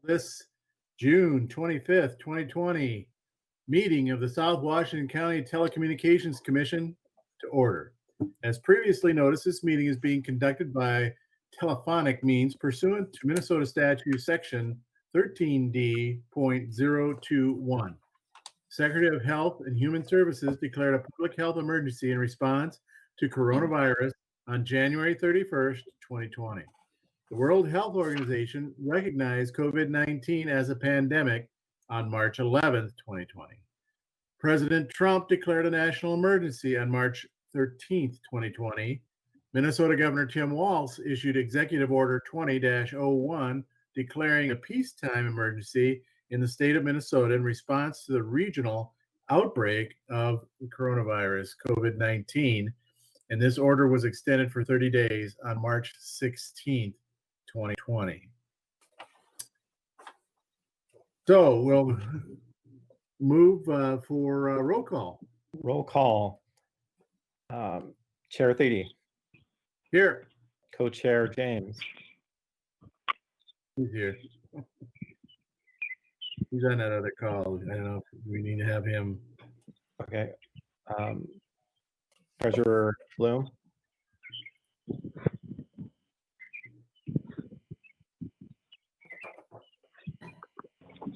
This June 25th, 2020 meeting of the South Washington County Telecommunications Commission to order. As previously noticed, this meeting is being conducted by telephonic means pursuant to Minnesota Statute Section 13D.021. Secretary of Health and Human Services declared a public health emergency in response to coronavirus on January 31st, 2020. The World Health Organization recognized COVID-19 as a pandemic on March 11th, 2020. President Trump declared a national emergency on March 13th, 2020. Minnesota Governor Tim Walz issued Executive Order 20-01 declaring a peacetime emergency in the state of Minnesota in response to the regional outbreak of the coronavirus, COVID-19. And this order was extended for 30 days on March 16th, 2020. So we'll move for roll call. Roll call. Chair Thede. Here. Co-Chair James. He's here. He's on that other call. I don't know if we need to have him. Okay. Treasurer Bloom.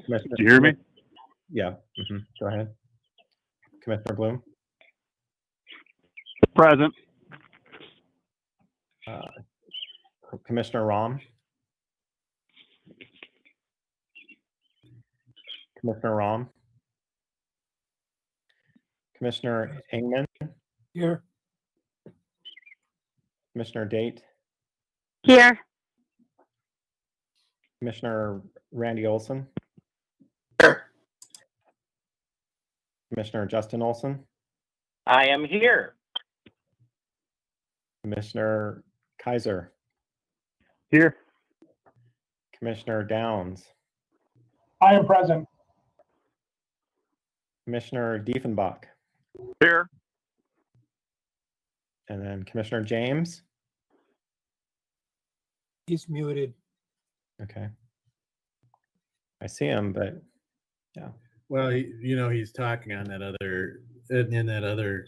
Did you hear me? Yeah. Go ahead. Commissioner Bloom. Present. Commissioner Rahm. Commissioner Rahm. Commissioner Ingman. Here. Commissioner Date. Here. Commissioner Randy Olson. Here. Commissioner Justin Olson. I am here. Commissioner Kaiser. Here. Commissioner Downs. I am present. Commissioner Diefenbach. Here. And then Commissioner James. He's muted. Okay. I see him, but yeah. Well, he's talking on that other, in that other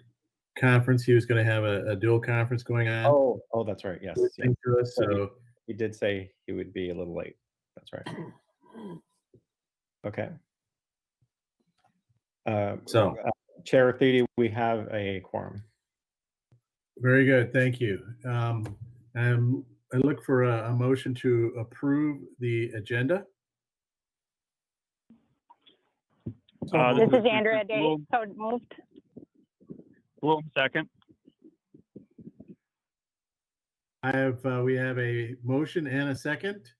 conference. He was going to have a dual conference going on. Oh, that's right. Yes. To us, so he did say he would be a little late. That's right. Okay. Chair Thede, we have a quorum. Very good. Thank you. I look for a motion to approve the agenda. This is Andrea Day. So moved. Bloom, second. We have a motion and a second.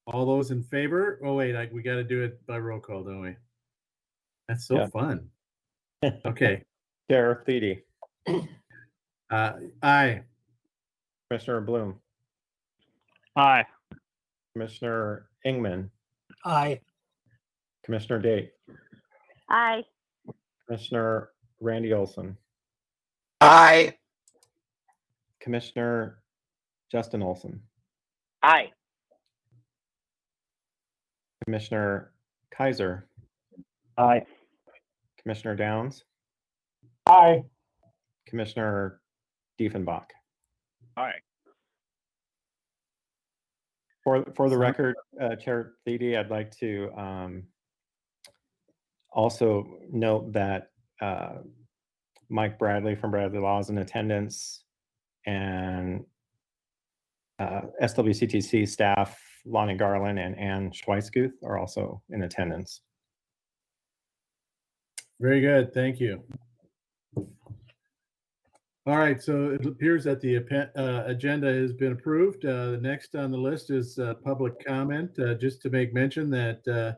All those in favor? Oh wait, we got to do it by roll call, don't we? That's so fun. Okay. Chair Thede. Aye. Commissioner Bloom. Aye. Commissioner Ingman. Aye. Commissioner Date. Aye. Commissioner Randy Olson. Aye. Commissioner Justin Olson. Aye. Commissioner Kaiser. Aye. Commissioner Downs. Aye. Commissioner Diefenbach. Aye. For the record, Chair Thede, I'd like to also note that Mike Bradley from Bradley Law is in attendance, and SWCTC staff Lonnie Garland and Ann Schweisguth are also in attendance. Very good. Thank you. All right. So it appears that the agenda has been approved. The next on the list is public comment. Just to make mention that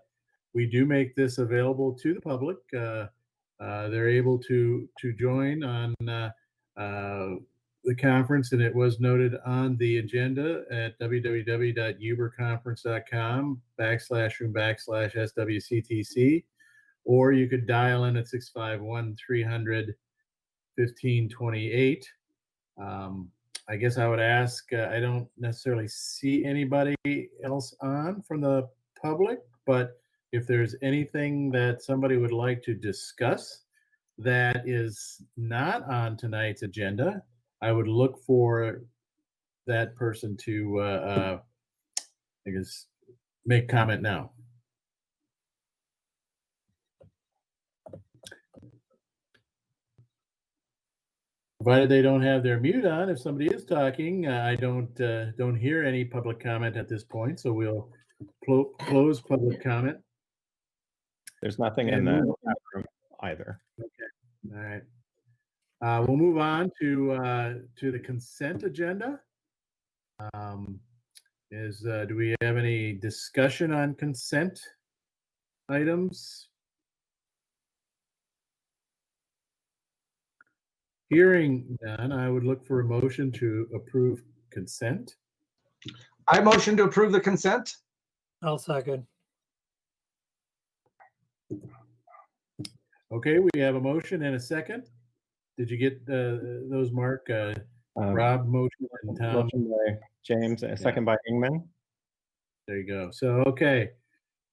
we do make this available to the public. They're able to join on the conference, and it was noted on the agenda at www.uberconference.com/room/SWCTC, or you could dial in at 651-300-1528. I guess I would ask, I don't necessarily see anybody else on from the public, but if there's anything that somebody would like to discuss that is not on tonight's agenda, I would look for that person to, I guess, make comment now. Provided they don't have their mute on. If somebody is talking, I don't hear any public comment at this point, so we'll close public comment. There's nothing in And the move chat room either. All right. We'll move on to the consent agenda. Do we have any discussion on consent items? Hearing none, I would look for a motion to approve consent. I motion to approve the consent. I'll second. Okay, we have a motion and a second. Did you get those, Mark? Rob motion and Tom. Motion by James, a second by Ingman. There you go. So, okay.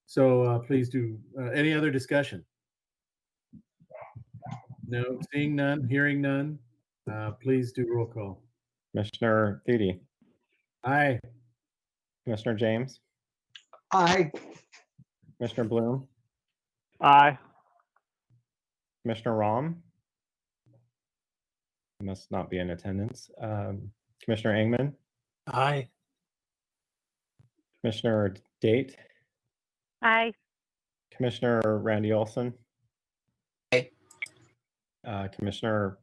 So please do, any other discussion? No, seeing none, hearing none. Please do roll call. Commissioner Thede, Aye. Commissioner James, Aye. Commissioner Bloom, Aye. Commissioner Rom. Must not be in attendance. Commissioner Ingman, Aye. Commissioner Date, Aye. Commissioner Randy Olson. Aye. Commissioner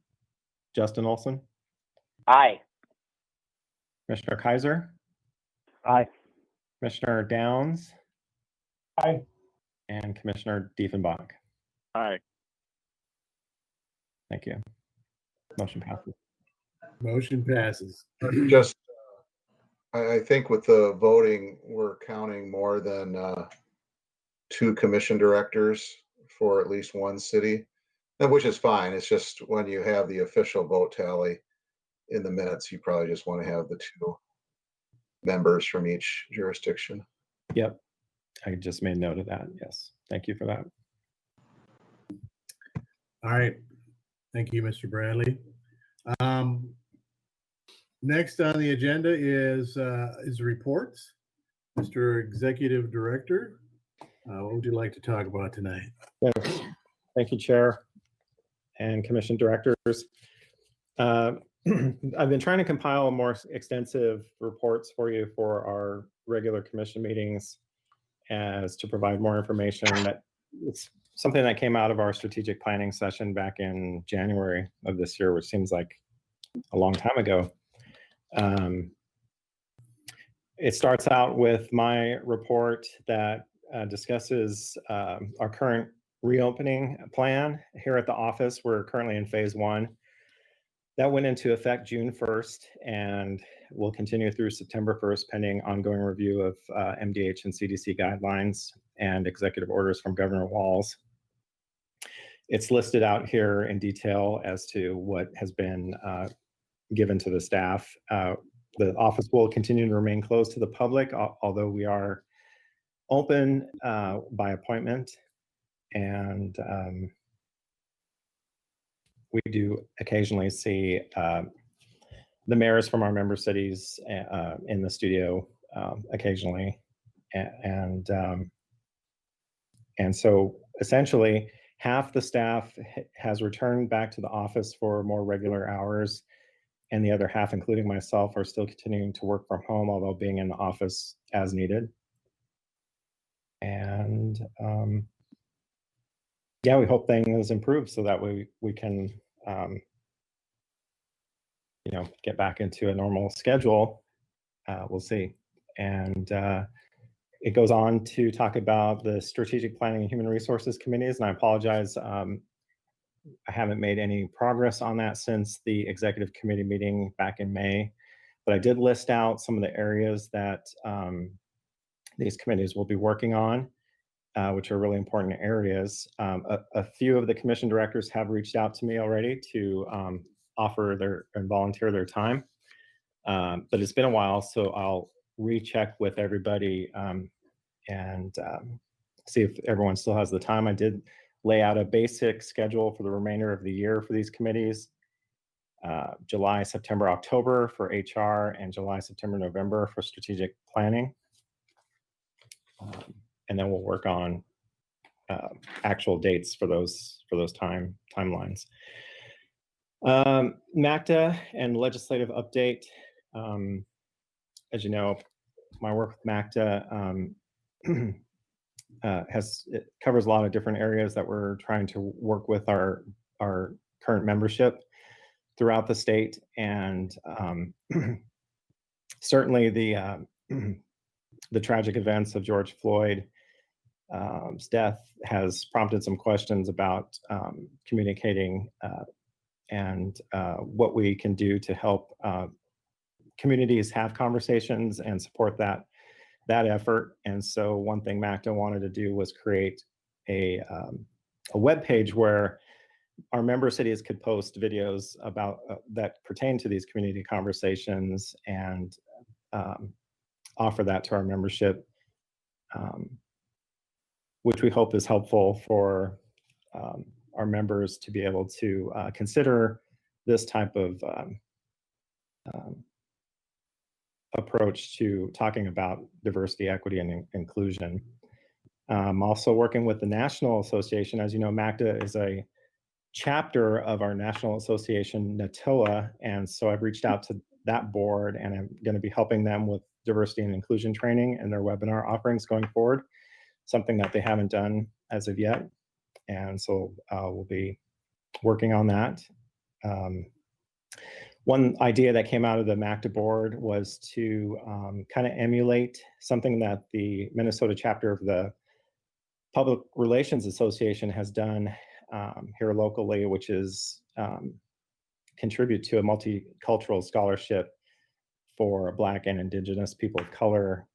Justin Olson, Aye. Commissioner Kaiser, Aye. Commissioner Downs, Aye. and Commissioner Diefenbach. Aye. Thank you. Motion passes. Motion passes. Just, I think with the voting, we're counting more than 2 commission directors for at least one city, which is fine. It's just when you have the official vote tally in the minutes, you probably just want to have the 2 members from each jurisdiction. Yep. I just made note of that. Yes. Thank you for that. All right. Thank you, Mr. Bradley. Next on the agenda is reports. Mr. Executive Director, what would you like to talk about tonight? Yes. Thank you, Chair and Commission Directors. I've been trying to compile more extensive reports for you for our regular commission meetings as to provide more information. That it's something that came out of our strategic planning session back in January of this year, which seems like a long time ago. It starts out with my report that discusses our current reopening plan here at the office. We're currently in phase 1. That went into effect June 1st and will continue through September 1st, pending ongoing review of MDH and CDC guidelines and executive orders from Governor Walz. It's listed out here in detail as to what has been given to the staff. The office will continue to remain closed to the public, although we are open by appointment, and we do occasionally see the mayors from our member cities in the studio occasionally, and so essentially half the staff has returned back to the office for more regular hours, and the other half, including myself, are still continuing to work from home, although being in the office as needed. And yeah, we hope things improve so that we can get back into a normal schedule. We'll see. And it goes on to talk about the strategic planning and human resources committees, and I apologize, I haven't made any progress on that since the executive committee meeting back in May, but I did list out some of the areas that these committees will be working on, which are really important areas. A few of the commission directors have reached out to me already to offer and volunteer their time, but it's been a while, so I'll recheck with everybody and see if everyone still has the time. I did lay out a basic schedule for the remainder of the year for these committees. July, September, October for HR, and July, September, November for strategic planning. And then we'll work on actual dates for those timelines. MACTA and legislative update. As you know, my work with MACTA it covers a lot of different areas that we're trying to work with our current membership throughout the state, and certainly the tragic events of George Floyd's death has prompted some questions about communicating and what we can do to help communities have conversations and support that effort. And so one thing MACTA wanted to do was create a web page where our member cities could post videos about that pertain to these community conversations and offer that to our membership, which we hope is helpful for our members to be able to consider this type of approach to talking about diversity, equity, and inclusion. Also working with the National Association. As you know, MACTA is a chapter of our National Association, NATOA, and so I've reached out to that board, and I'm going to be helping them with diversity and inclusion training and their webinar offerings going forward, something that they haven't done as of yet. And so we'll be working on that. One idea that came out of the MACTA board was to kind of emulate something that the Minnesota chapter of the Public Relations Association has done here locally, which is contribute to a multicultural scholarship for Black and Indigenous people of color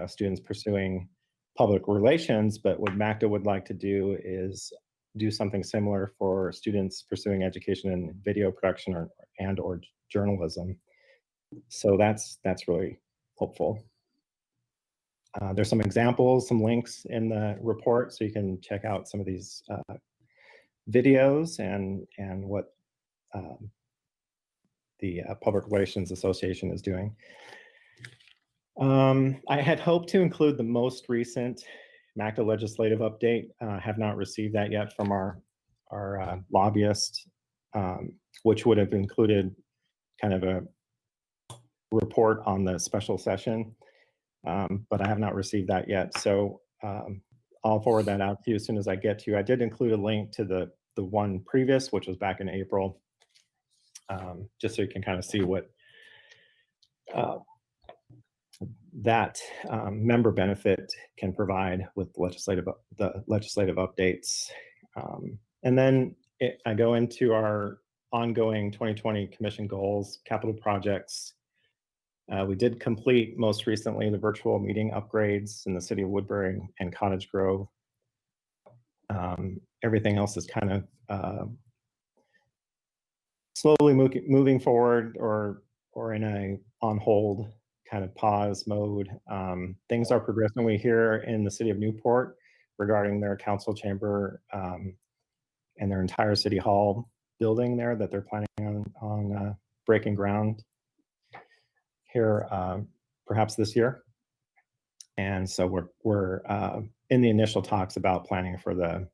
students pursuing public relations. But what MACTA would like to do is do something similar for students pursuing education in video production or journalism. So that's really hopeful. There's some examples, some links in the report, so you can check out some of these videos and what the Public Relations Association is doing. I had hoped to include the most recent MACTA legislative update. Have not received that yet from our lobbyist, which would have included kind of a report on the special session, but I have not received that yet. So I'll forward that out to you as soon as I get to you. I did include a link to the one previous, which was back in April, just so you can kind of see what that member benefit can provide with the legislative updates. And then I go into our ongoing 2020 commission goals, capital projects. We did complete most recently the virtual meeting upgrades in the city of Woodbury and Cottage Grove. Everything else is kind of slowly moving forward or in a on hold kind of pause mode. Things are progressing. We hear in the city of Newport regarding their council chamber and their entire city hall building there that they're planning on breaking ground here perhaps this year. And so we're in the initial talks about planning for the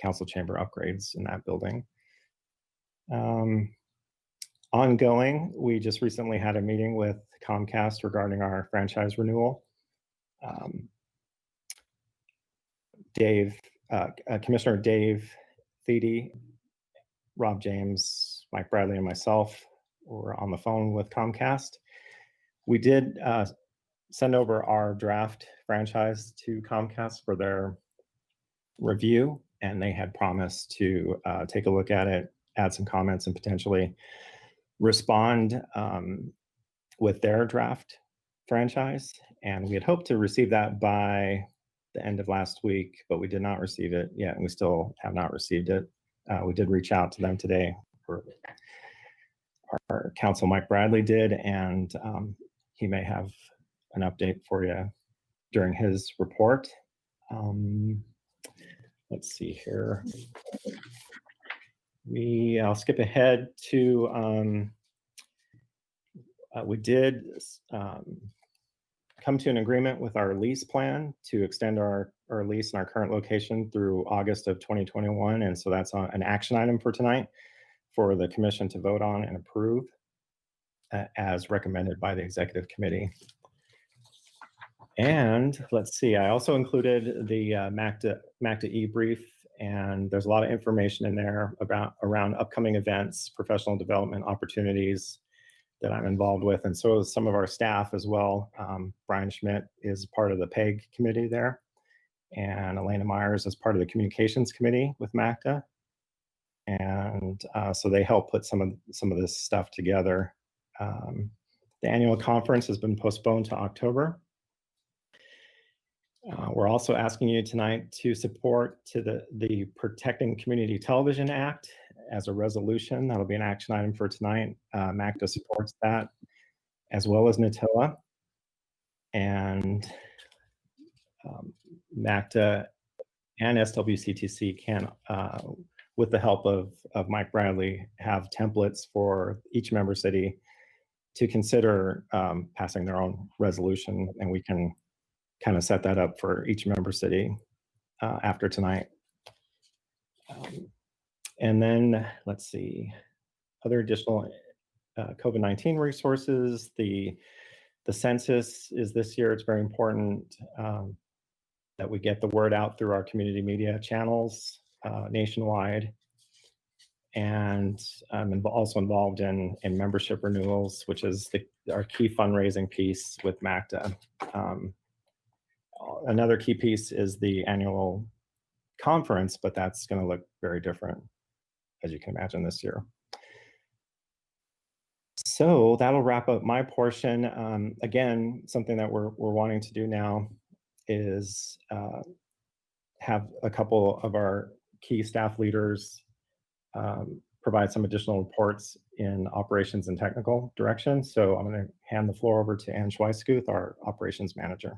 council chamber upgrades in that building. Ongoing, we just recently had a meeting with Comcast regarding our franchise renewal. Commissioner Dave Thede, Rob James, Mike Bradley, and myself were on the phone with Comcast. We did send over our draft franchise to Comcast for their review, and they had promised to take a look at it, add some comments, and potentially respond with their draft franchise. And we had hoped to receive that by the end of last week, but we did not receive it yet, and we still have not received it. We did reach out to them today. Our counsel, Mike Bradley, did, and he may have an update for you during his report. Let's see here. I'll skip ahead to, we did come to an agreement with our lease plan to extend our lease in our current location through August of 2021. And so that's an action item for tonight for the commission to vote on and approve as recommended by the executive committee. And let's see, I also included the MACTA e-brief, and there's a lot of information in there around upcoming events, professional development opportunities that I'm involved with, and so is some of our staff as well. Brian Schmidt is part of the PEG committee there, and Elena Myers is part of the communications committee with MACTA. And so they help put some of this stuff together. The annual conference has been postponed to October. We're also asking you tonight to support the Protecting Community Television Act as a resolution. That'll be an action item for tonight. MACTA supports that, as well as NATOA. And MACTA and SWCTC can, with the help of Mike Bradley, have templates for each member city to consider passing their own resolution, and we can kind of set that up for each member city after tonight. And then let's see, other additional COVID-19 resources. The census is this year. It's very important that we get the word out through our community media channels nationwide. And I'm also involved in membership renewals, which is our key fundraising piece with MACTA. Another key piece is the annual conference, but that's going to look very different, as you can imagine, this year. So that'll wrap up my portion. Again, something that we're wanting to do now is have a couple of our key staff leaders provide some additional reports in operations and technical direction. So I'm going to hand the floor over to Ann Schweisguth, our operations manager.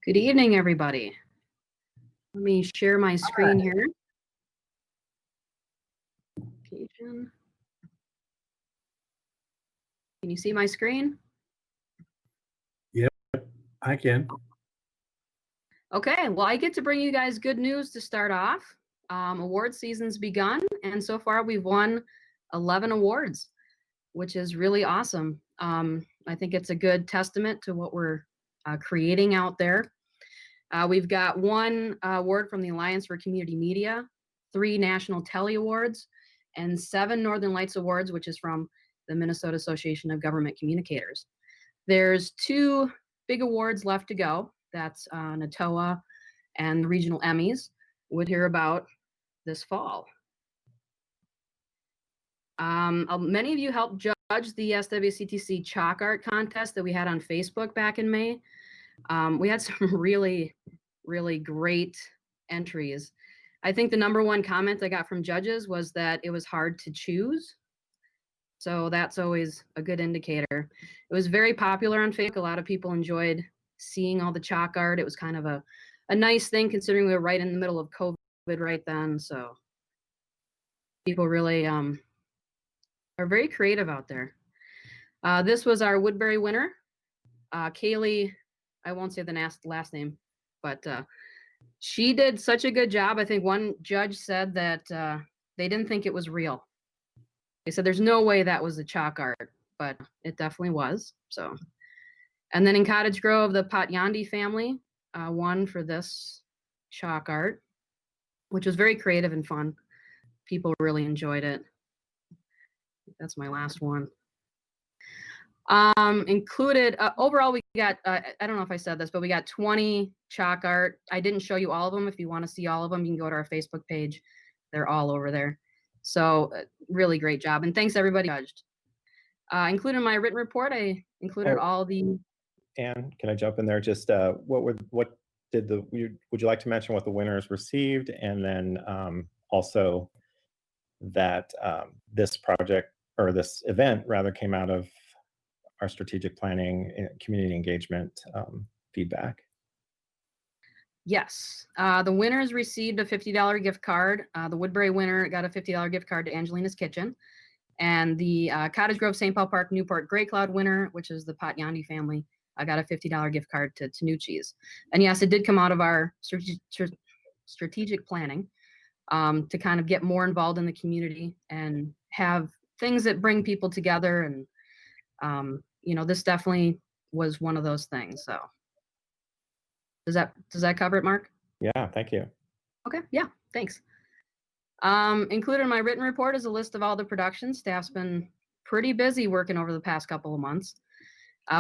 Good evening, everybody. Let me share my screen here. Can you see my screen? Yep, I can. Okay, well, I get to bring you guys good news to start off. Award season's begun, and so far we've won 11 awards, which is really awesome. I think it's a good testament to what we're creating out there. We've got 1 award from the Alliance for Community Media, 3 National Tele Awards, and 7 Northern Lights Awards, which is from the Minnesota Association of Government Communicators. There's 2 big awards left to go. That's NATOA and the regional Emmys, we'll hear about this fall. Many of you helped judge the SWCTC chalk art contest that we had on Facebook back in May. We had some really, really great entries. I think the #1 comment I got from judges was that it was hard to choose. So that's always a good indicator. It was very popular on Facebook. A lot of people enjoyed seeing all the chalk art. It was kind of a nice thing considering we were right in the middle of COVID right then. So people really are very creative out there. This was our Woodbury winner. Kaylee, I won't say the last name, but she did such a good job. I think one judge said that they didn't think it was real. They said there's no way that was the chalk art, but it definitely was. So, and then in Cottage Grove, the Patyandi family won for this chalk art, which was very creative and fun. People really enjoyed it. That's my last one. Included overall, we got I don't know if I said this, but we got 20 chalk art. I didn't show you all of them. If you want to see all of them, you can go to our Facebook page. They're all over there. So really great job, and thanks everybody who judged. Included in my written report, I included all the. Ann, can I jump in there? Just would you like to mention what the winners received, and then also that this project, or this event rather, came out of our strategic planning, community engagement feedback. Yes, the winners received a $50 gift card. The Woodbury winner got a $50 gift card to Angelina's Kitchen. And the Cottage Grove, St. Paul Park, Newport, Grey Cloud winner, which is the Patyandy family, I got a $50 gift card to Tanucci's. And yes, it did come out of our strategic planning to kind of get more involved in the community and have things that bring people together. And, you know, this definitely was one of those things. So does that cover it, Mark? Yeah, thank you. Okay, yeah, thanks. Included in my written report is a list of all the productions. Staff's been pretty busy working over the past couple of months.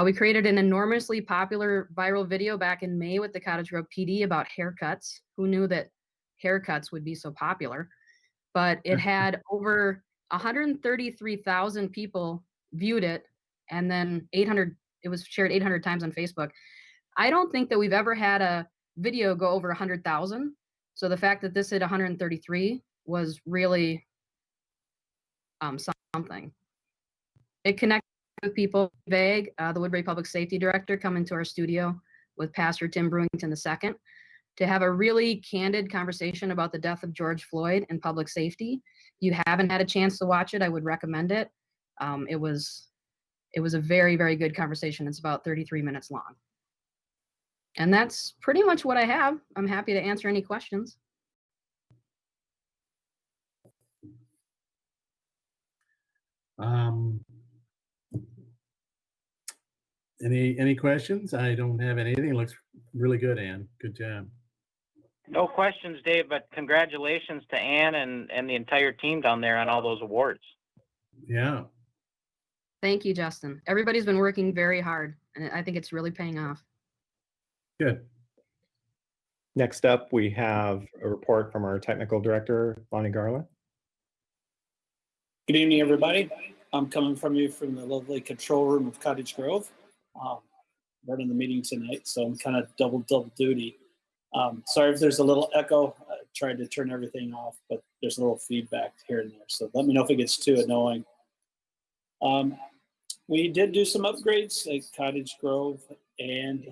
We created an enormously popular viral video back in May with the Cottage Grove PD about haircuts. Who knew that haircuts would be so popular? But it had over 133,000 people viewed it, and then it was shared 800 times on Facebook. I don't think that we've ever had a video go over 100,000. So the fact that this hit 133 was really something. It connected with people. Vague, the Woodbury Public Safety Director, come into our studio with Pastor Tim Brewington II to have a really candid conversation about the death of George Floyd and public safety. If you haven't had a chance to watch it, I would recommend it. It was a very, very good conversation. It's about 33 minutes long. And that's pretty much what I have. I'm happy to answer any questions. Any questions? I don't have anything. It looks really good, Ann. Good job. No questions, Dave, but congratulations to Ann and the entire team down there on all those awards. Yeah. Thank you, Justin. Everybody's been working very hard, and I think it's really paying off. Good. Next up, we have a report from our technical director, Lonnie Garland. Good evening, everybody. I'm coming from you from the lovely control room of Cottage Grove. Running the meeting tonight, so I'm kind of double duty. Sorry if there's a little echo. I tried to turn everything off, but there's a little feedback here and there. So let me know if it gets too annoying. We did do some upgrades at Cottage Grove and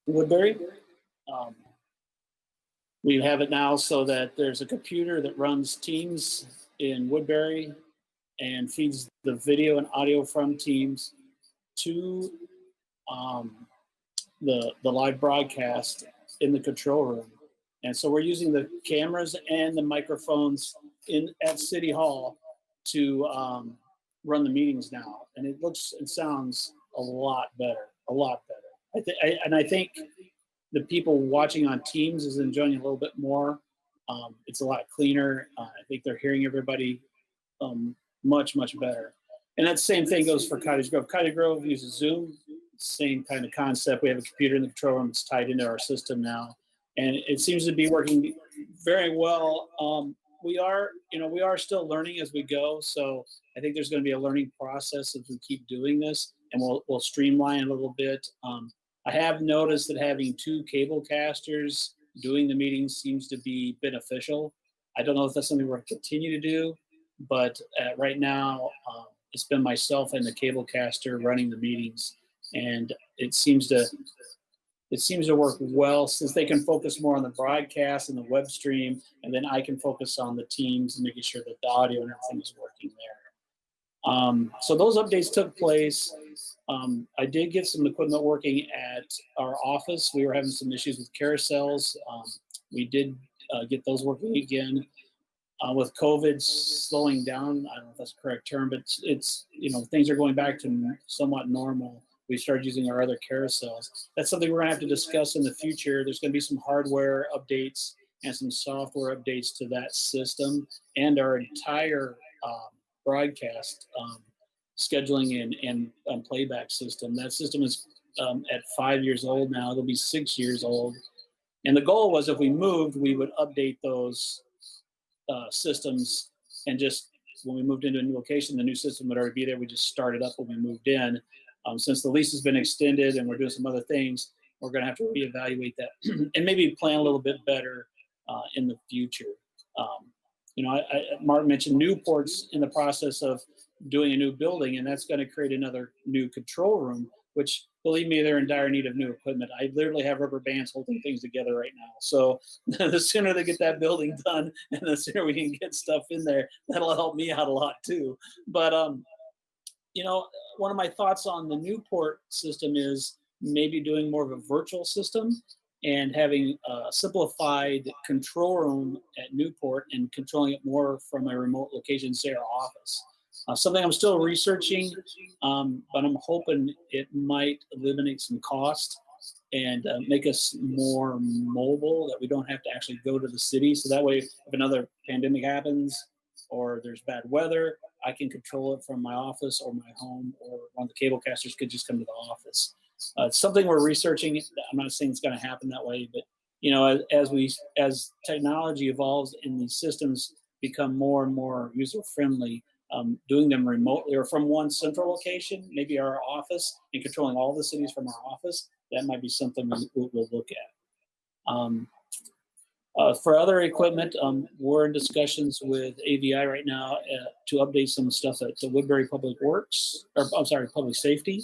Woodbury. We have it now so that there's a computer that runs Teams in Woodbury and feeds the video and audio from Teams to the live broadcast in the control room. And so we're using the cameras and the microphones at City Hall to run the meetings now. And it looks and sounds a lot better. I think the people watching on Teams is enjoying it a little bit more. It's a lot cleaner. I think they're hearing everybody much better. And that same thing goes for Cottage Grove. Cottage Grove uses Zoom, same kind of concept. We have a computer in the control room that's tied into our system now, and it seems to be working very well. We are still learning as we go, so I think there's going to be a learning process as we keep doing this, and we'll streamline a little bit. I have noticed that having two cable casters doing the meetings seems to be beneficial. I don't know if that's something we're going to continue to do, but right now it's been myself and the cable caster running the meetings, and it seems to work well since they can focus more on the broadcast and the web stream, and then I can focus on the Teams and making sure that the audio and everything is working there. So those updates took place. I did get some equipment working at our office. We were having some issues with carousels. We did get those working again. With COVID slowing down, I don't know if that's the correct term, but it's things are going back to somewhat normal. We started using our other carousels. That's something we're gonna have to discuss in the future. There's gonna be some hardware updates and some software updates to that system and our entire broadcast scheduling and playback system. That system is at 5 years old now. It'll be 6 years old. And the goal was if we moved, we would update those systems, and just when we moved into a new location, the new system would already be there. We just started up when we moved in. Since the lease has been extended and we're doing some other things, we're going to have to reevaluate that and maybe plan a little bit better in the future. Mark mentioned Newport's in the process of doing a new building, and that's going to create another new control room, which, believe me, they're in dire need of new equipment. I literally have rubber bands holding things together right now. So the sooner they get that building done and the sooner we can get stuff in there, that'll help me out a lot too. But, you know, one of my thoughts on the Newport system is maybe doing more of a virtual system and having a simplified control room at Newport and controlling it more from a remote location, say our office. Something I'm still researching, but I'm hoping it might eliminate some cost and make us more mobile, that we don't have to actually go to the city. So that way, if another pandemic happens or there's bad weather, I can control it from my office or my home, or one of the cable casters could just come to the office. It's something we're researching. I'm not saying it's going to happen that way, but you know, as technology evolves and these systems become more and more user friendly, doing them remotely or from one central location, maybe our office, and controlling all the cities from our office, that might be something we'll look at. For other equipment, we're in discussions with AVI right now to update some stuff at the Woodbury Public Works, or I'm sorry, Public Safety.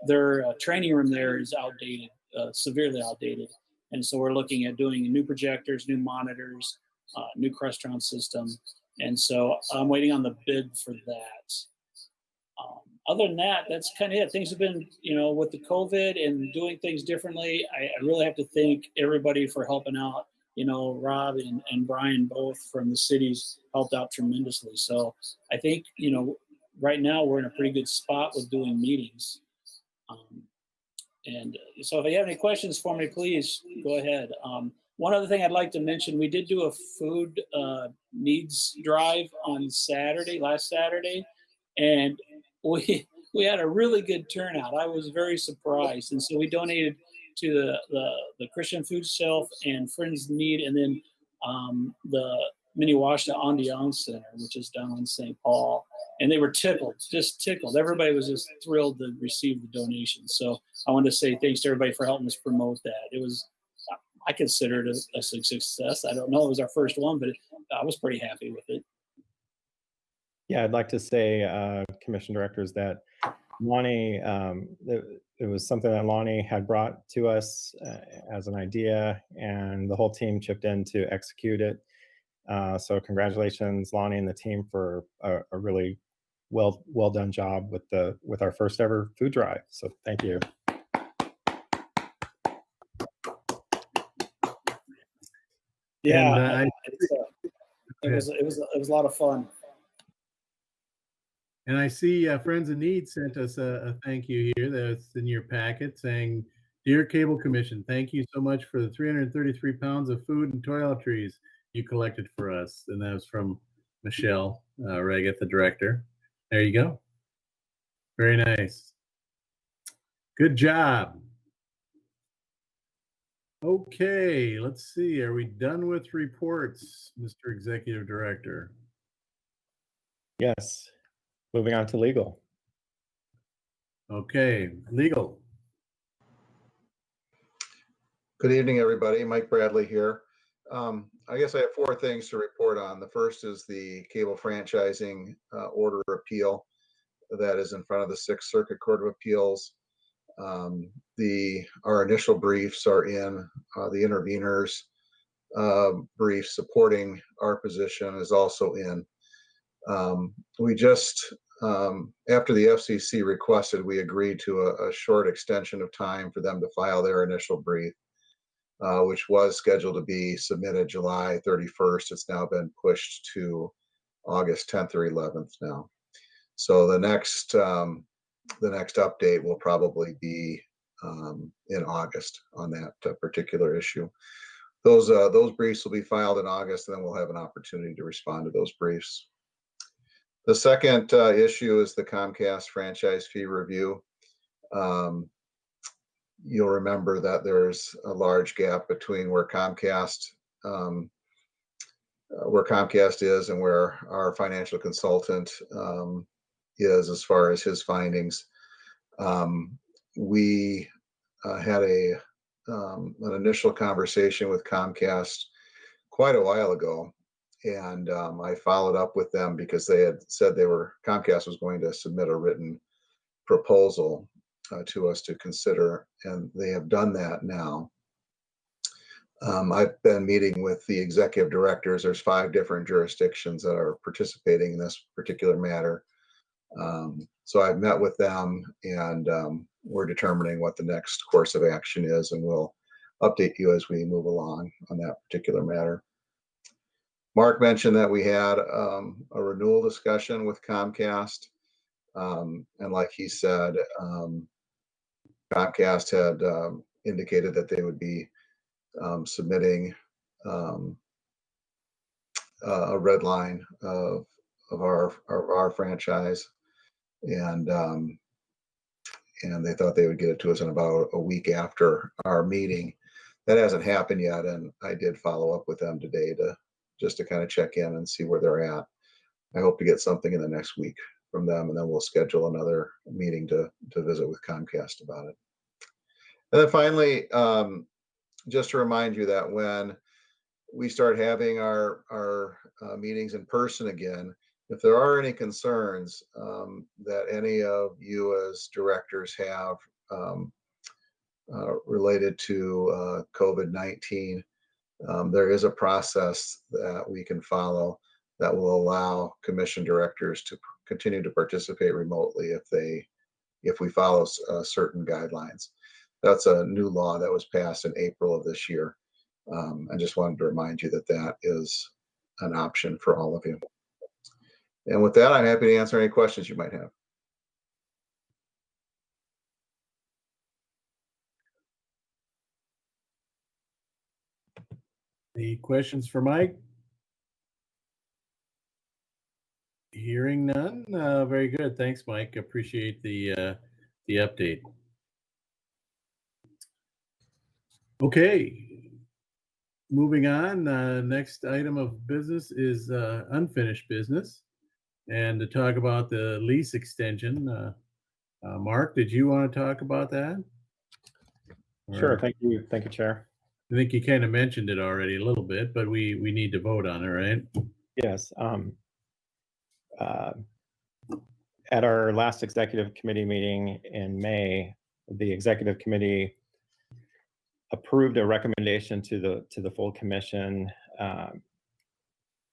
Their training room there is outdated, severely outdated. And so we're looking at doing new projectors, new monitors, new Crestron system. And so I'm waiting on the bid for that. Other than that, that's kind of it. Things have been, you know, with the COVID and doing things differently, I really have to thank everybody for helping out. You know, Rob and Brian, both from the cities, helped out tremendously. So I think, you know, right now we're in a pretty good spot with doing meetings. So if you have any questions for me, please go ahead. One other thing I'd like to mention, we did do a food needs drive on last Saturday, and we had a really good turnout. I was very surprised. And so we donated to the Christian Food Shelf and Friends in Need, and then the Minnewaska Ondion Center, which is down in St. Paul. And they were tickled, just tickled. Everybody was just thrilled to receive the donation. So I want to say thanks to everybody for helping us promote that. It was, I consider it a success. I don't know, it was our first one, but I was pretty happy with it. Yeah, I'd like to say, Commission Directors, that Lonnie, it was something that Lonnie had brought to us as an idea, and the whole team chipped in to execute it. So congratulations, Lonnie and the team, for a really well done job with our first ever food drive. So thank you. Yeah, it was a lot of fun. And I see Friends in Need sent us a thank you here that's in your packet, saying, "Dear Cable Commission, thank you so much for the 333 pounds of food and toiletries you collected for us." And that was from Michelle Regath, the director. There you go. Very nice. Good job. Okay, let's see. Are we done with reports, Mr. Executive Director? Yes. Moving on to legal. Okay, legal. Good evening, everybody. Mike Bradley here. I guess I have four things to report on. The first is the cable franchising order appeal that is in front of the Sixth Circuit Court of Appeals. Our initial briefs are in. The interveners brief supporting our position is also in. We just, after the FCC requested, we agreed to a short extension of time for them to file their initial brief, which was scheduled to be submitted July 31st. It's now been pushed to August 10th or 11th now. So the next update will probably be in August on that particular issue. Those briefs will be filed in August, and then we'll have an opportunity to respond to those briefs. The second issue is the Comcast franchise fee review. You'll remember that there's a large gap between where Comcast is and where our financial consultant is as far as his findings. We had an initial conversation with Comcast quite a while ago, And I followed up with them because they had said Comcast was going to submit a written proposal to us to consider, and they have done that now. I've been meeting with the executive directors. There's 5 different jurisdictions that are participating in this particular matter. So I've met with them, and we're determining what the next course of action is, and we'll update you as we move along on that particular matter. Mark mentioned that we had a renewal discussion with Comcast. And like he said, Comcast had indicated that they would be submitting a red line of our franchise, and they thought they would get it to us in about a week after our meeting. That hasn't happened yet, and I did follow up with them today just to kind of check in and see where they're at. I hope to get something in the next week from them, and then we'll schedule another meeting to visit with Comcast about it. And then finally, just to remind you that when we start having our meetings in person again, if there are any concerns that any of you as directors have related to COVID-19, there is a process that we can follow that will allow commission directors to continue to participate remotely if we follow certain guidelines. That's a new law that was passed in April of this year. I just wanted to remind you that that is an option for all of you. And with that, I'm happy to answer any questions you might have. Any questions for Mike? Hearing none. Very good. Thanks, Mike. Appreciate the update. Okay. Moving on. Next item of business is unfinished business, and to talk about the lease extension. Mark, did you want to talk about that? Sure. Thank you, Chair. I think you kind of mentioned it already a little bit, but we need to vote on it, right? Yes. At our last executive committee meeting in May, the executive committee approved a recommendation to the full commission, a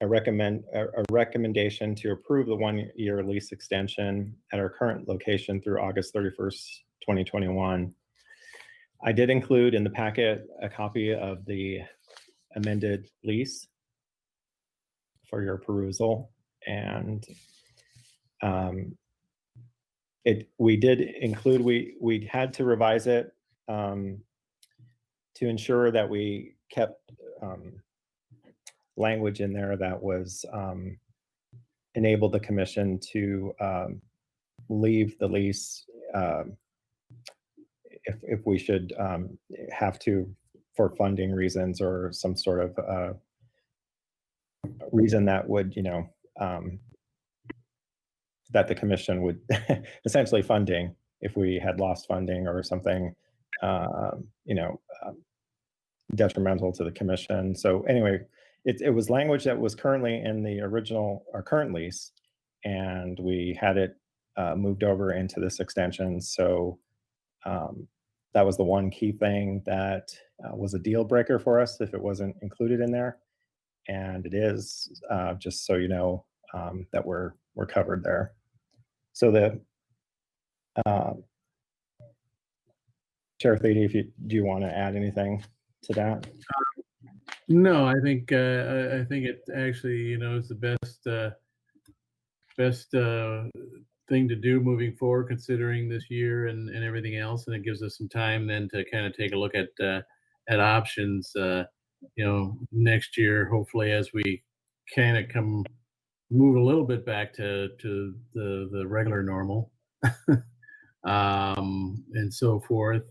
recommendation to approve the 1-year lease extension at our current location through August 31st, 2021. I did include in the packet a copy of the amended lease for your perusal, and we did include, we had to revise it to ensure that we kept language in there that was enabled the commission to leave the lease if we should have to, for funding reasons or some sort of reason that would, that the commission would essentially funding if we had lost funding or something, detrimental to the commission. So anyway, it was language that was currently in the original, our current lease, and we had it moved over into this extension. So that was the one key thing that was a deal breaker for us if it wasn't included in there. And it is, just so you know, that we're covered there. So the Chair Thede, do you want to add anything to that? No, I think it actually, is the best thing to do moving forward, considering this year and everything else, and it gives us some time then to kind of take a look at options, next year, hopefully, as we kind of move a little bit back to the regular normal, and so forth.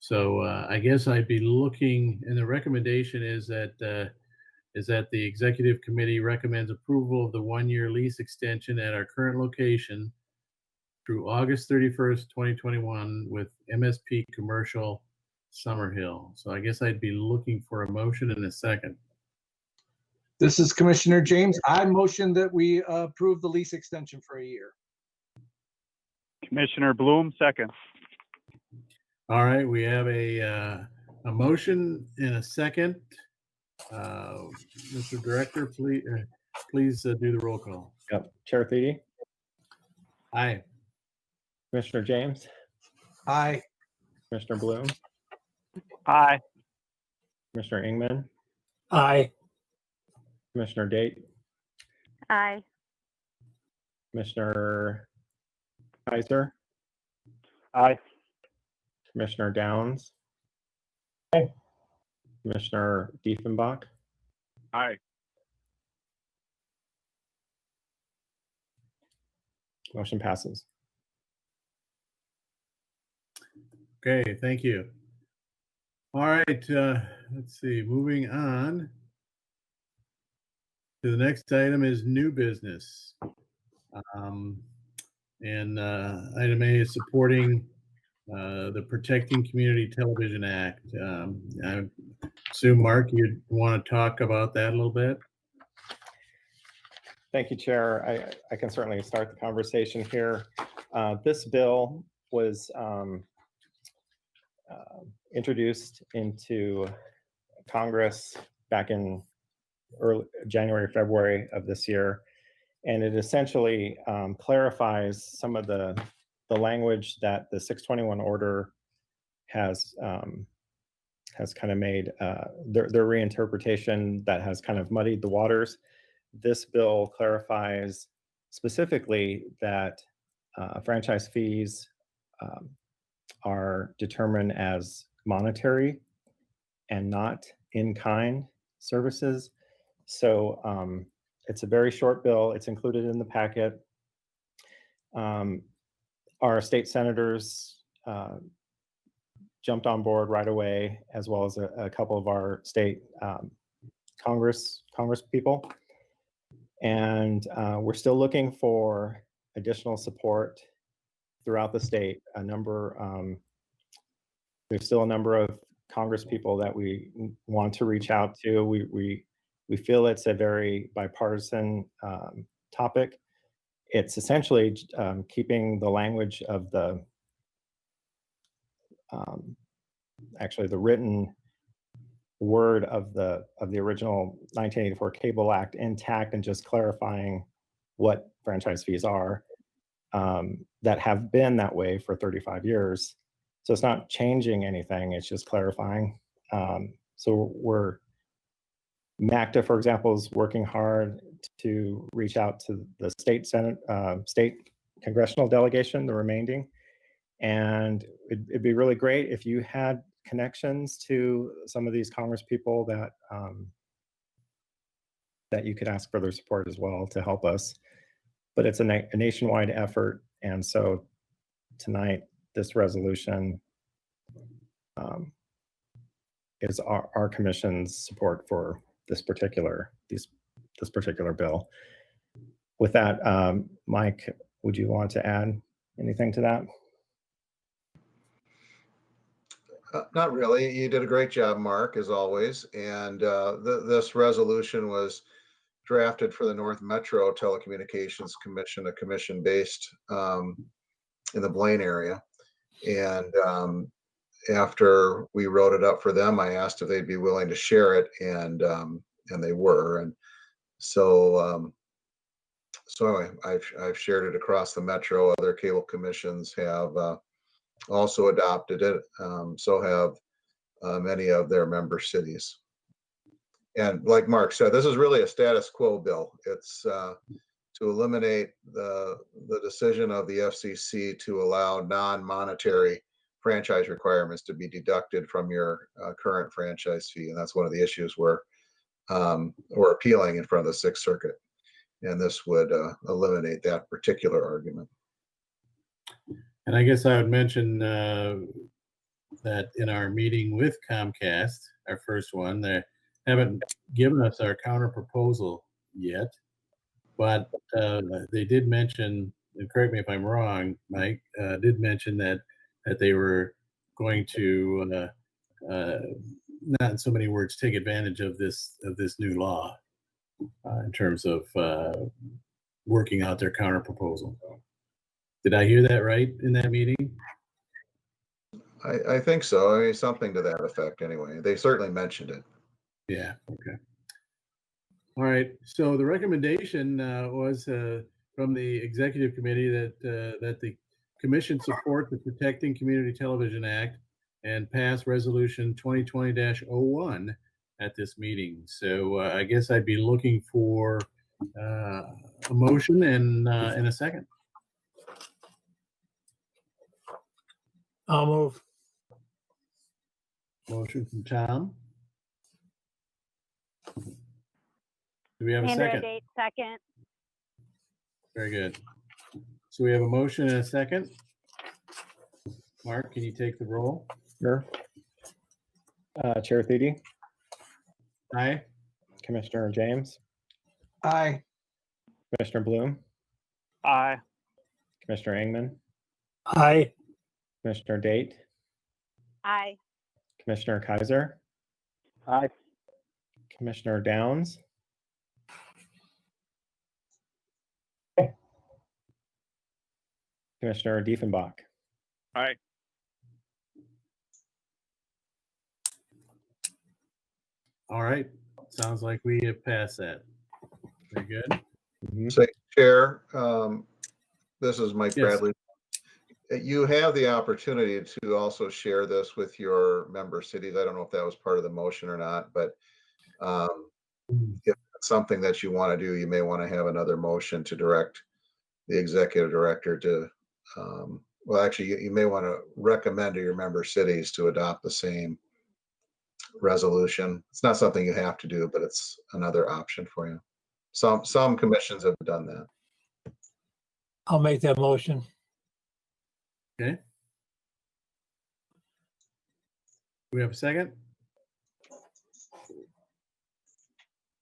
So I guess I'd be looking, and the recommendation is that the executive committee recommends approval of the 1-year lease extension at our current location through August 31st, 2021 with MSP Commercial Summerhill. So I guess I'd be looking for a motion in a second. This is Commissioner James. I motion that we approve the lease extension for a year. Commissioner Bloom, second. All right, we have a motion and a second. Mr. Director, please do the roll call. Yep. Chair Thiede, Aye. Commissioner James, Aye. Commissioner Bloom, Aye. Commissioner Ingman, Aye. Commissioner Date, Aye. Commissioner Kaiser, Aye. Commissioner Downs, Commissioner Diefenbach, Aye. motion passes. Okay, thank you. All right, let's see, moving on to the next item is new business. And item A is supporting the Protecting Community Television Act. I assume, Mark, you'd want to talk about that a little bit? Thank you, Chair. I can certainly start the conversation here. This bill was introduced into Congress back in early January, February of this year, and it essentially clarifies some of the language that the 621 order has kind of made their reinterpretation that has kind of muddied the waters. This bill clarifies specifically that franchise fees are determined as monetary and not in-kind services. So it's a very short bill. It's included in the packet. Our state senators jumped on board right away, as well as a couple of our state Congress people. And we're still looking for additional support throughout the state. There's still a number of Congress people that we want to reach out to. We feel it's a very bipartisan topic. It's essentially keeping the language of the actually the written word of the original 1984 Cable Act intact, and just clarifying what franchise fees are that have been that way for 35 years. So it's not changing anything, it's just clarifying. So MACTA, for example, is working hard to reach out to the state Senate, state congressional delegation, the remaining. And it'd be really great if you had connections to some of these Congress people that that you could ask for their support as well to help us. But it's a nationwide effort, and so tonight this resolution is our commission's support for this particular bill. With that, Mike, would you want to add anything to that? Not really. You did a great job, Mark, as always. And this resolution was drafted for the North Metro Telecommunications Commission, a commission based in the Blaine area. And after we wrote it up for them, I asked if they'd be willing to share it, and they were. And so anyway, I've shared it across the metro. Other cable commissions have also adopted it. So have many of their member cities. And like Mark said, this is really a status quo bill. It's to eliminate the decision of the FCC to allow non-monetary franchise requirements to be deducted from your current franchise fee. And that's one of the issues we're appealing in front of the Sixth Circuit. And this would eliminate that particular argument. And I guess I would mention that in our meeting with Comcast, our first one, they haven't given us our counter proposal yet, but they did mention, and correct me if I'm wrong, Mike, did mention that they were going to, not in so many words, take advantage of this new law. in terms of working out their counter proposal. Did I hear that right in that meeting? I think so. I mean, something to that effect anyway. They certainly mentioned it. Yeah, okay. All right, so the recommendation was from the executive committee that the commission support the Protecting Community Television Act and pass resolution 2020-01 at this meeting. So I guess I'd be looking for a motion and a second. I'll move. Motion from Tom. Do we have a Andrea second? Date, second. Very good. So we have a motion and a second. Mark, can you take the roll? Sure. Chair Thede, Aye. Commissioner James, Aye. Commissioner Bloom, Aye. Commissioner Engman, Aye. Commissioner Date, Aye. Commissioner Kaiser, Aye. Commissioner Downs, Commissioner Diefenbach. Aye. All right. Sounds like we have passed that. Very good. Mhm. Say, Chair, this is Mike Yes. Bradley. You have the opportunity to also share this with your member cities. I don't know if that was part of the motion or not, but if it's something that you want to do, you may want to have another motion to direct the executive director to, well, actually, you may want to recommend to your member cities to adopt the same resolution. It's not something you have to do, but it's another option for you. Some commissions have done that. I'll make that motion. Okay. We have a second?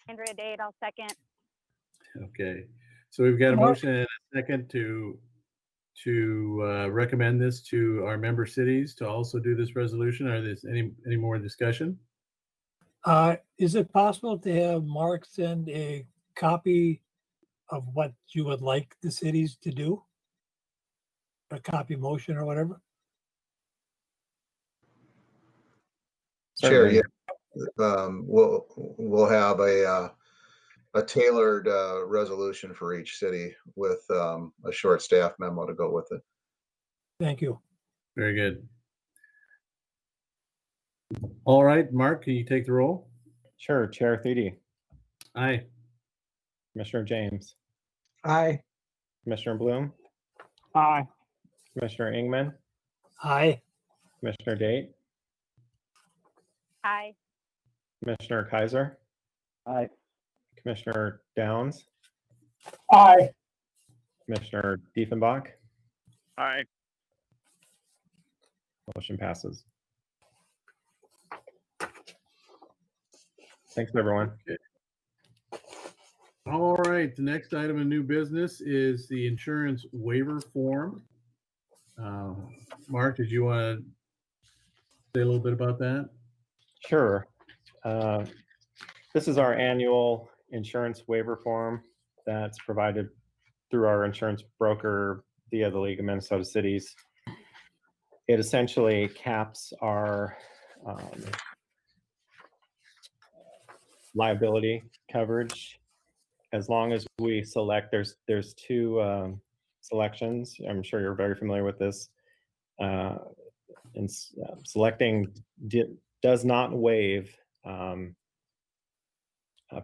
Andrea Date, I'll second. Okay. So we've got a Mark? motion and a second to recommend this to our member cities to also do this resolution. Are there any more discussion? Is it possible to have Mark send a copy of what you would like the cities to do? A copy motion or whatever? Chair, Certainly. yeah. We'll have a tailored resolution for each city with a short staff memo to go with it. Thank you. Very good. All right, Mark, can you take the roll? Sure. Chair Thede, Aye. Commissioner James, Aye. Commissioner Bloom, Aye. Commissioner Engman, Aye. Commissioner Date, Aye. Commissioner Kaiser, Aye. Commissioner Downs, Aye. Commissioner Diefenbach. Aye. Motion passes. Thanks, everyone. All right, the next item of new business is the insurance waiver form. Mark, did you want to say a little bit about that? Sure. This is our annual insurance waiver form that's provided through our insurance broker via the League of Minnesota Cities. It essentially caps our liability coverage as long as we select. There's two selections. I'm sure you're very familiar with this. Selecting does not waive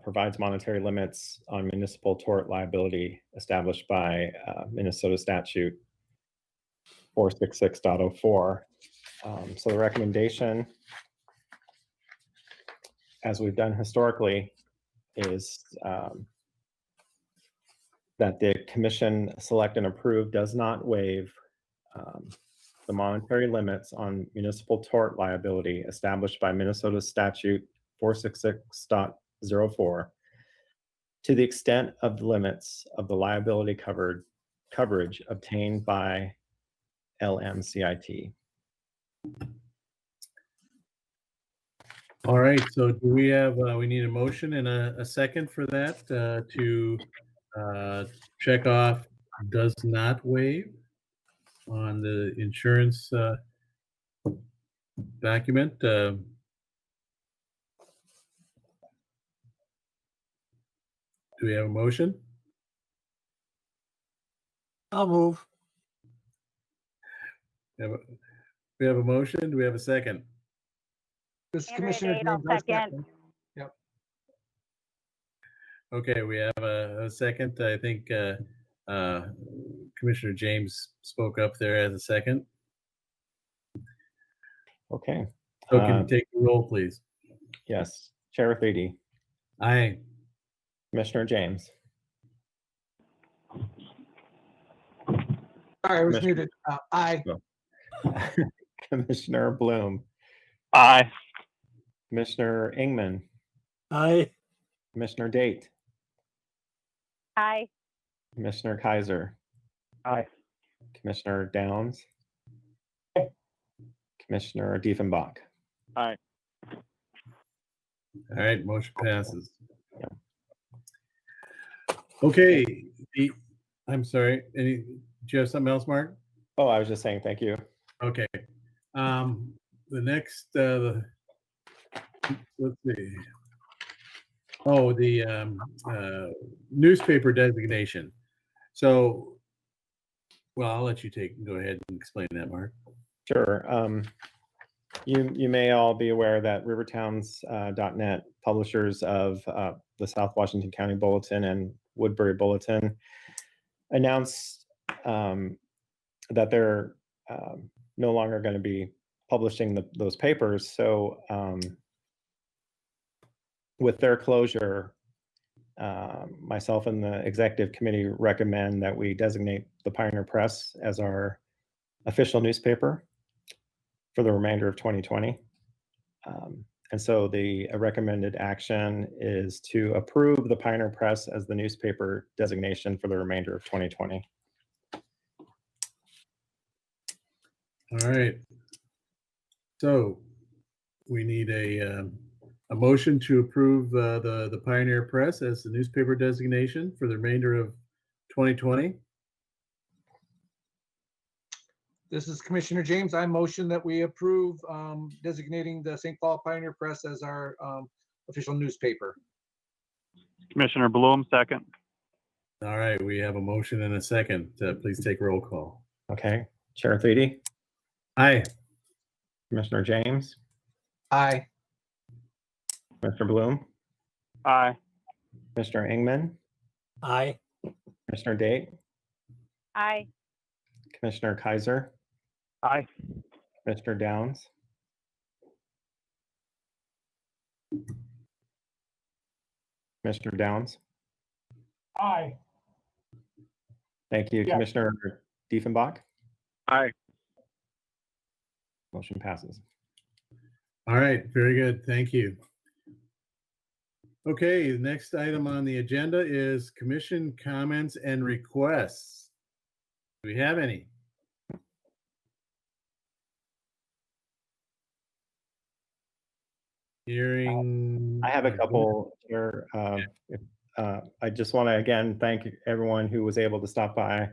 provides monetary limits on municipal tort liability established by Minnesota statute 466.04. So the recommendation, as we've done historically, is that the commission select and approve does not waive the monetary limits on municipal tort liability established by Minnesota statute 466.04 to the extent of the limits of the liability coverage obtained by LMCIT. All right, so do we have, we need a motion and a second for that to check off does not waive on the insurance document. Do we have a motion? I'll move. We have a motion. Do we have a second? This is Andrea Commissioner Dade, I'll James. I second. Yep. Okay, we have a second. I think Commissioner James spoke up there as a second. Okay. So can you take the roll, please? Yes. Chair Thady, Aye. Commissioner James, Sorry, I was Commissioner- muted. Aye. Commissioner Bloom, Aye. Commissioner Ingman, Aye. Commissioner Date, Aye. Commissioner Kaiser, Aye. Commissioner Downs, Commissioner Diefenbach. Aye. All right, motion passes. Yeah. Okay, I'm sorry. Do you have something else, Mark? Oh, I was just saying thank you. Okay. The next, let's see. Oh, the newspaper designation. So, well, I'll let you go ahead and explain that, Mark. Sure. You may all be aware that rivertowns.net, publishers of the South Washington County Bulletin and Woodbury Bulletin, announced that they're no longer going to be publishing those papers. So with their closure, myself and the executive committee recommend that we designate the Pioneer Press as our official newspaper for the remainder of 2020. And so the recommended action is to approve the Pioneer Press as the newspaper designation for the remainder of 2020. All right. So we need a motion to approve the Pioneer Press as the newspaper designation for the remainder of 2020. This is Commissioner James. I motion that we approve designating the St. Paul Pioneer Press as our official newspaper. Commissioner Bloom, second. All right, we have a motion and a second. Please take roll call. Okay. Chair Thady, Aye. Commissioner James, Aye. Mr. Bloom, Aye. Commissioner Ingman, Aye. Commissioner Date, Aye. Commissioner Kaiser, Aye. Commissioner Downs, Commissioner Downs. Aye. Thank you. Yeah. Commissioner Diefenbach. Aye. Motion passes. All right, very good. Thank you. Okay, the next item on the agenda is commission comments and requests. Do we have any? Hearing. I have a couple here. I just want to again thank everyone who was able to stop by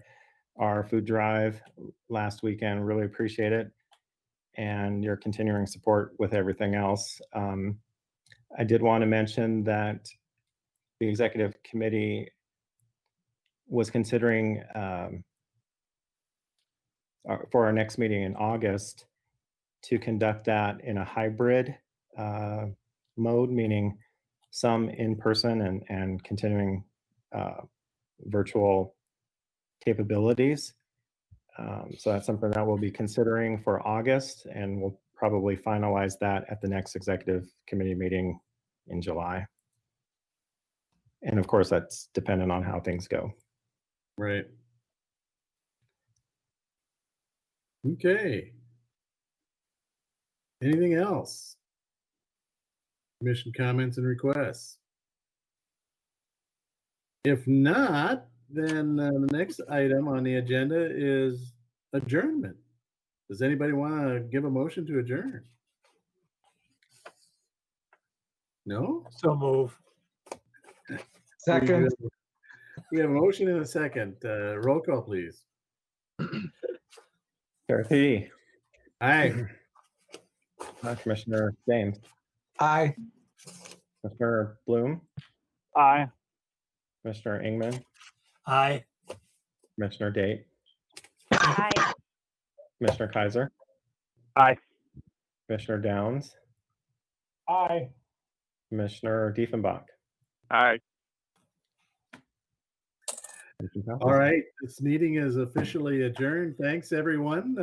our food drive last weekend. Really appreciate it, and your continuing support with everything else. I did want to mention that the executive committee was considering for our next meeting in August to conduct that in a hybrid mode, meaning some in person and continuing virtual capabilities. So that's something that we'll be considering for August, and we'll probably finalize that at the next executive committee meeting in July. And of course, that's dependent on how things go. Right. Okay. Anything else? Commission comments and requests? If not, then the next item on the agenda is adjournment. Does anybody want to give a motion to adjourn? No? So move. Second, We have a motion and a second. Roll call, please. Dorothy, Aye. Commissioner James, aye. Commissioner Bloom, Aye. Commissioner Ingman, Aye. Commissioner Date, Aye. Commissioner Kaiser, Aye. Commissioner Downs, Aye. Commissioner Diefenbach. Aye. All right, this meeting is officially adjourned. Thanks, everyone.